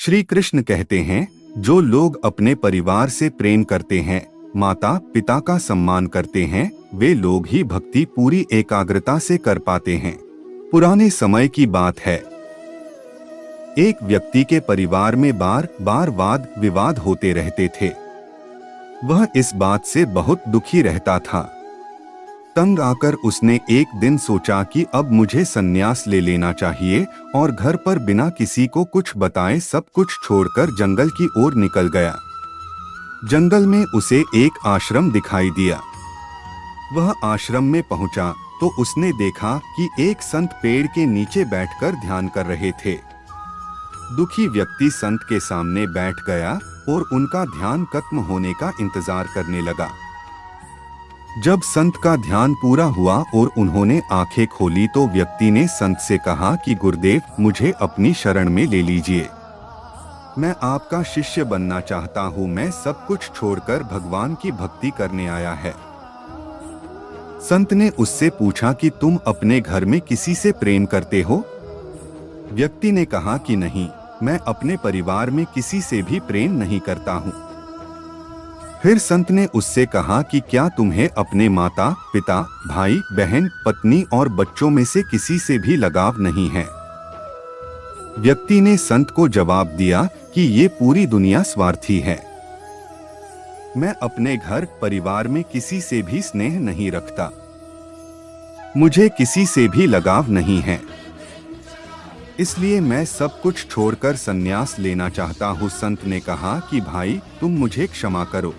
श्री कृष्ण कहते हैं, जो लोग अपने परिवार से प्रेम करते हैं, माता पिता का सम्मान करते हैं, वे लोग ही भक्ति पूरी एकाग्रता से कर पाते हैं। पुराने समय की बात है। एक व्यक्ति के परिवार में बार बार वाद विवाद होते रहते थे। वह इस बात से बहुत दुखी रहता था। तंग आकर उसने एक दिन सोचा कि अब मुझे संन्यास ले लेना चाहिए और घर पर बिना किसी को कुछ बताए सब कुछ छोड़कर जंगल की ओर निकल गया। जंगल में उसे एक आश्रम दिखाई दिया। वह आश्रम में पहुंचा तो उसने देखा कि एक संत पेड़ के नीचे बैठकर ध्यान कर रहे थे। दुखी व्यक्ति संत के सामने बैठ गया और उनका ध्यान खत्म होने का इंतजार करने लगा। जब संत का ध्यान पूरा हुआ और उन्होंने आंखें खोली तो व्यक्ति ने संत से कहा कि गुरुदेव, मुझे अपनी शरण में ले लीजिए। मैं आपका शिष्य बनना चाहता हूँ। मैं सब कुछ छोड़कर भगवान की भक्ति करने आया है। संत ने उससे पूछा कि तुम अपने घर में किसी से प्रेम करते हो? व्यक्ति ने कहा कि नहीं, मैं अपने परिवार में किसी से भी प्रेम नहीं करता हूँ। फिर संत ने उससे कहा कि क्या तुम्हें अपने माता पिता, भाई बहन, पत्नी और बच्चों में से किसी से भी लगाव नहीं है? व्यक्ति ने संत को जवाब दिया कि ये पूरी दुनिया स्वार्थी है। मैं अपने घर परिवार में किसी से भी स्नेह नहीं रखता। मुझे किसी से भी लगाव नहीं है, इसलिए मैं सब कुछ छोड़कर संन्यास लेना चाहता हूँ। संत ने कहा कि भाई, तुम मुझे क्षमा करो।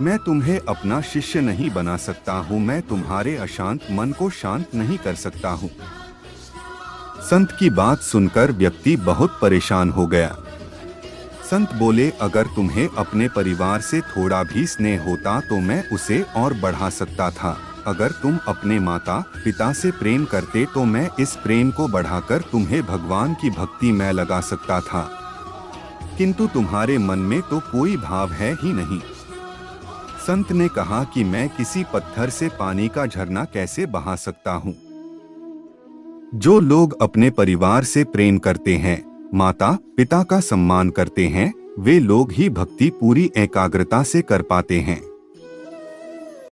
मैं तुम्हें अपना शिष्य नहीं बना सकता हूँ। मैं तुम्हारे अशांत मन को शांत नहीं कर सकता हूँ। संत की बात सुनकर व्यक्ति बहुत परेशान हो गया। संत बोले, अगर तुम्हें अपने परिवार से थोड़ा भी स्नेह होता तो मैं उसे और बढ़ा सकता था। अगर तुम अपने माता पिता से प्रेम करते तो मैं इस प्रेम को बढ़ाकर तुम्हें भगवान की भक्ति में लगा सकता था, किंतु तुम्हारे मन में तो कोई भाव है ही नहीं। संत ने कहा कि मैं किसी पत्थर से पानी का झरना कैसे बहा सकता हूँ? जो लोग अपने परिवार से प्रेम करते हैं, माता पिता का सम्मान करते हैं, वे लोग ही भक्ति पूरी एकाग्रता से कर पाते हैं।